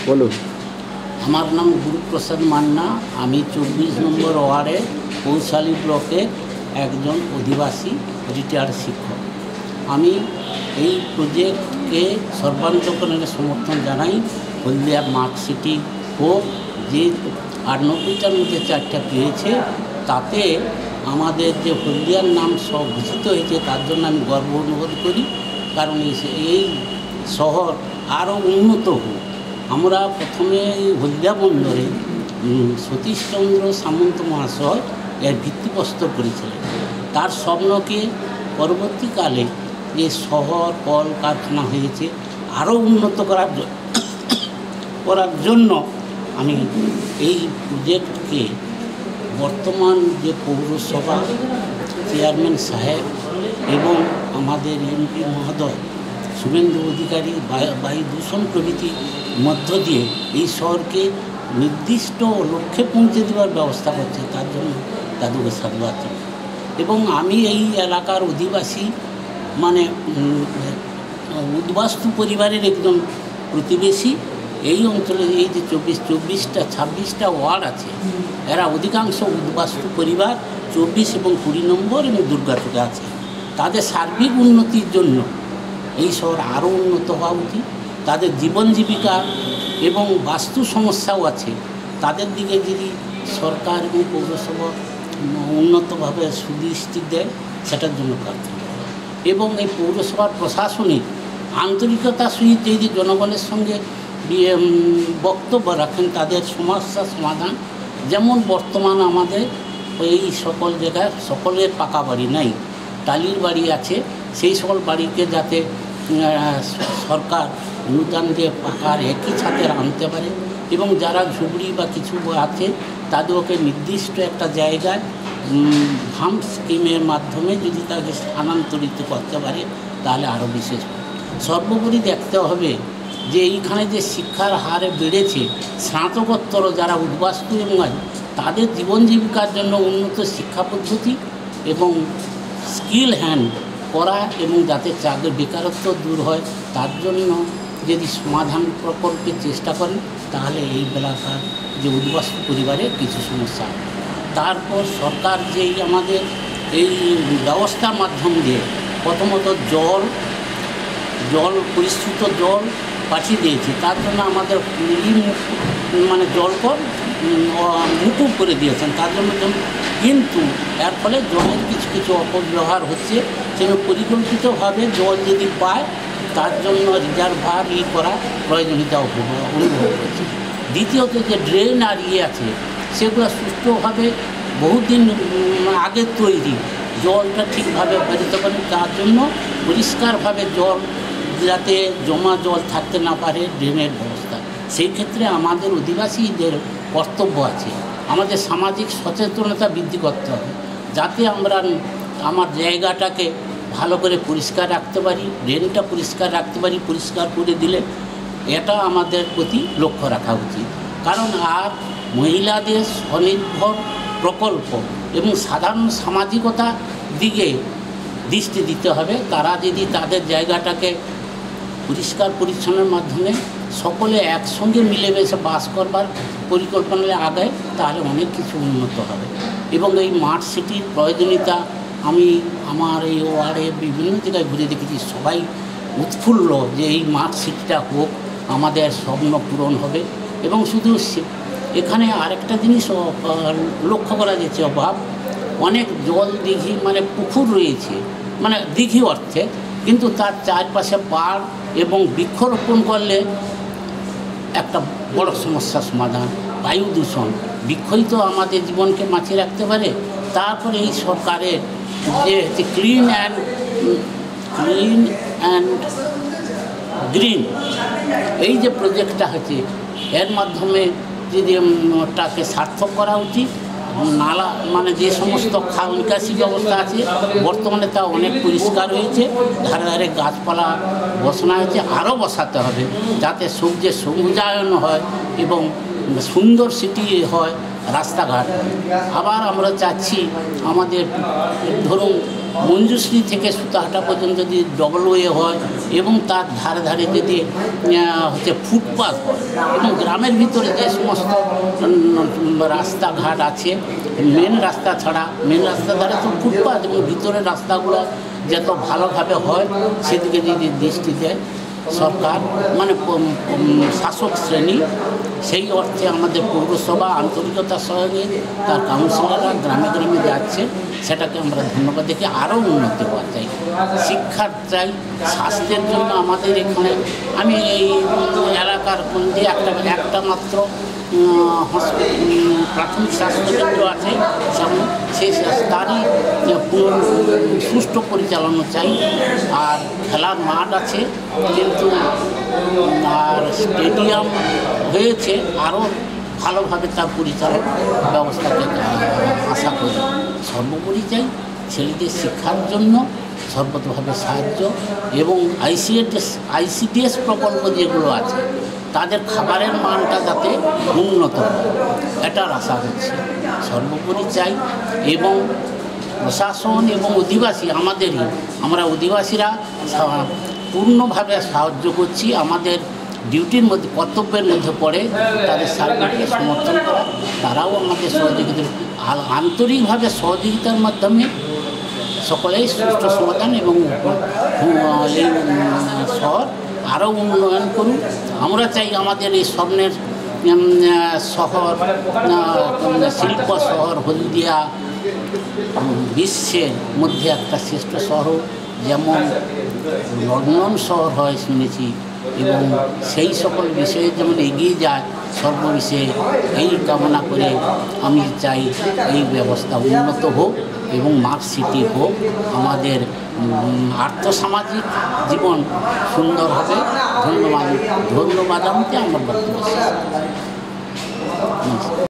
বলুন। আমার নাম গুরুপ্রসাদ মান্না। আমি 24 নম্বর ওয়ার্ডে কৌশালী ব্লকের একজন অধিবাসী রিটায়ার্ড শিক্ষক। আমি এই প্রজেক্টকে সর্বান্তকরণে সমর্থন জানাই। হলদিয়ার স্মার্ট সিটি হোক, যে 98টার মধ্যে 4টা পেয়েছে, তাতে আমাদের যে হলদিয়ার নাম সব ঘোষিত হয়েছে তার জন্য আমি গর্ব অনুভব করি। কারণ এই শহর আরও উন্নত হোক। আমরা প্রথমে হলদিয়া বন্দরে সতীশচন্দ্র সামন্ত মহাশয় এর ভিত্তিপ্রস্তর করেছিলেন। তার স্বপ্নকে পরবর্তীকালে যে শহর কলকারখানা হয়েছে আরও উন্নত করার জন্য আমি এই প্রজেক্টকে বর্তমান যে পৌরসভা চেয়ারম্যান সাহেব এবং আমাদের এমপি মহোদয় শুভেন্দু অধিকারী বায়ু দূষণ প্রভৃতির মধ্য দিয়ে এই শহরকে নির্দিষ্ট লক্ষ্যে পৌঁছে দেওয়ার ব্যবস্থা করছে, তার জন্য তাদেরকে সাধুবাদ। এবং আমি এই এলাকার অধিবাসী, মানে উদ্বাস্তু পরিবারের একজন প্রতিবেশী। এই অঞ্চলে এই যে 26টা ওয়ার্ড আছে, এরা অধিকাংশ উদ্বাস্তু পরিবার 24 এবং 20 নম্বর এবং দুর্গাপুরে আছে। তাদের সার্বিক উন্নতির জন্য এই শহর আরও উন্নত হওয়া উচিত। তাদের জীবন জীবিকা এবং বাস্তু সমস্যাও আছে, তাদের দিকে যদি সরকার এবং পৌরসভা উন্নতভাবে সুদৃষ্টি দেয়, সেটার জন্য প্রার্থনা। এবং এই পৌরসভার প্রশাসনিক আন্তরিকতার সহিত যদি জনগণের সঙ্গে বক্তব্য রাখেন, তাদের সমস্যার সমাধান, যেমন বর্তমান আমাদের এই সকল জায়গায় সকলের পাকা বাড়ি নাই, টালির বাড়ি আছে, সেই সকল বাড়িকে যাতে সরকার অনুদান দিয়ে পাকার একই ছাদে আনতে পারে এবং যারা ঝুপড়ি বা কিছু আছে তাদেরকে নির্দিষ্ট একটা জায়গায় ফার্ম স্কিমের মাধ্যমে যদি তাকে স্থানান্তরিত করতে পারে তাহলে আরও বিশেষ। সর্বোপরি দেখতে হবে যে এইখানে যে শিক্ষার হারে বেড়েছে, স্নাতকোত্তর যারা উদ্বাস্তু এবং তাদের জীবন জীবিকার জন্য উন্নত শিক্ষা পদ্ধতি এবং স্কিল হ্যান্ড করা এবং যাতে চাকরি বেকারত্ব দূর হয় তার জন্য যদি সমাধান প্রকল্পের চেষ্টা করেন, তাহলে এই এলাকার যে উদ্বাস্তু পরিবারের কিছু সমস্যা হয়। তারপর সরকার যেই আমাদের এই ব্যবস্থার মাধ্যম দিয়ে প্রথমত জল পরিশ্রুত জল পাঠিয়ে দিয়েছে, তার জন্য আমাদের মানে জলকর মুকুব করে দিয়েছেন, তার জন্য কিন্তু এর ফলে জলের কিছু কিছু অপব্যবহার হচ্ছে। সেজন্য পরিকল্পিতভাবে জল যদি পায় তার জন্য রিজার্ভার করা প্রয়োজনীয়তা অনুভব করছে। দ্বিতীয়ত যে ড্রেন আর আছে সেগুলো সুষ্ঠুভাবে বহুদিন আগে তৈরি, জলটা ঠিকভাবে বেরোতে পারে, তার জন্য পরিষ্কারভাবে জল যাতে জমা জল থাকতে না পারে ড্রেনের ব্যবস্থা। সেই ক্ষেত্রে আমাদের অধিবাসীদের কর্তব্য আছে, আমাদের সামাজিক সচেতনতা বৃদ্ধি করতে হবে যাতে আমরা আমার জায়গাটাকে ভালো করে পরিষ্কার রাখতে পারি, ড্রেনটা পরিষ্কার রাখতে পারি। পরিষ্কার করে দিলে এটা আমাদের প্রতি লক্ষ্য রাখা উচিত। কারণ আর মহিলাদের স্বনির্ভর প্রকল্প এবং সাধারণ সামাজিকতা দিকে দৃষ্টি দিতে হবে। তারা যদি তাদের জায়গাটাকে পরিষ্কার পরিচ্ছন্নের মাধ্যমে সকলে একসঙ্গে মিলেমিশে বাস করবার পরিকল্পনা আগায়, তাহলে অনেক কিছু উন্নত হবে। এবং এই স্মার্ট সিটির প্রয়োজনীয়তা আমি আমার এই ওয়ার্ডে বিভিন্ন জায়গায় ঘুরে দেখেছি, সবাই উৎফুল্ল যে এই স্মার্ট সিটিটা হোক, আমাদের স্বপ্ন পূরণ হবে। এবং শুধু এখানে আরেকটা জিনিস লক্ষ্য করা যাচ্ছে, অভাব অনেক জল দিঘি মানে পুকুর রয়েছে, মানে দিঘি অর্থে, কিন্তু তার চারপাশে পাড় এবং বৃক্ষরোপণ করলে একটা বড় সমস্যার সমাধান। বায়ু দূষণ, বৃক্ষই তো আমাদের জীবনকে বাঁচিয়ে রাখতে পারে। তারপরে এই সরকারের যে ক্লিন অ্যান্ড গ্রিন এই যে প্রজেক্টটা হচ্ছে, এর মাধ্যমে যদি ওটাকে সার্থক করা উচিত। নালা মানে যে সমস্ত খাল নিকাশি ব্যবস্থা আছে বর্তমানে তা অনেক পরিষ্কার হয়েছে, ধারে ধারে গাছপালা বসানো হয়েছে, আরও বসাতে হবে যাতে সবুজায়ন হয় এবং সুন্দর সিটি হয়, রাস্তাঘাট। আবার আমরা চাচ্ছি আমাদের ধরুন মঞ্জুশ্রী থেকে সুতাহাটা পর্যন্ত যদি ডবল ওয়ে হয় এবং তার ধারে ধারে যদি হচ্ছে ফুটপাথ হয় এবং গ্রামের ভিতরে যে সমস্ত রাস্তাঘাট আছে মেন রাস্তা ছাড়া মেন রাস্তার ধারে তো ফুটপাথ এবং ভিতরের রাস্তাগুলো যত ভালোভাবে হয় সেদিকে যদি দৃষ্টি দেয় সরকার মানে শাসক শ্রেণী, সেই অর্থে আমাদের পৌরসভা আন্তরিকতার সঙ্গে তার কাউন্সিলররা গ্রামে গ্রামে যাচ্ছে, সেটাকে আমরা ধন্যবাদ দেখি। আরও উন্নতি হওয়া চাই, শিক্ষার চাই, স্বাস্থ্যের জন্য আমাদের এখানে আমি এই এলাকার মধ্যে একটা মাত্র প্রাথমিক স্বাস্থ্যকেন্দ্র আছে, সেই তারই সুষ্ঠু পরিচালনা চাই। আর খেলার মাঠ আছে কিন্তু আর স্টেডিয়াম হয়েছে, আরও ভালোভাবে তার পরিচালন ব্যবস্থাকে আশা করি। সর্বোপরি চাই ছেলেদের শিক্ষার জন্য সর্বতভাবে সাহায্য এবং আইসিডিএস প্রকল্প যেগুলো আছে তাদের খাবারের মানটা যাতে উন্নত হয় এটার আশা হচ্ছে। সর্বোপরি চাই এবং প্রশাসন এবং অধিবাসী আমরা অধিবাসীরা পূর্ণভাবে সাহায্য করছি, আমাদের ডিউটির মধ্যে কর্তব্যের মধ্যে পড়ে তাদের সার্বিককে সমর্থন করা, তারাও আমাদের সহযোগিতা আন্তরিকভাবে সহযোগিতার মাধ্যমে সকলেই সুষ্ঠু সমাধান এবং এই শহর আরও উন্নয়ন করুন। আমরা চাই আমাদের এই স্বপ্নের শহর শিল্প শহর হলদিয়া বিশ্বের মধ্যে একটা শ্রেষ্ঠ শহর, যেমন লন্ডন শহর হয় শুনেছি, এবং সেই সকল বিষয়ে যেমন এগিয়ে যায় সর্ববিষয়ে এই কামনা করে আমি চাই এই ব্যবস্থা উন্নত হোক এবং স্মার্ট সিটি হোক, আমাদের আর্থসামাজিক জীবন সুন্দর হবে। ধন্যবাদ আমাকে আমার বক্তব্য।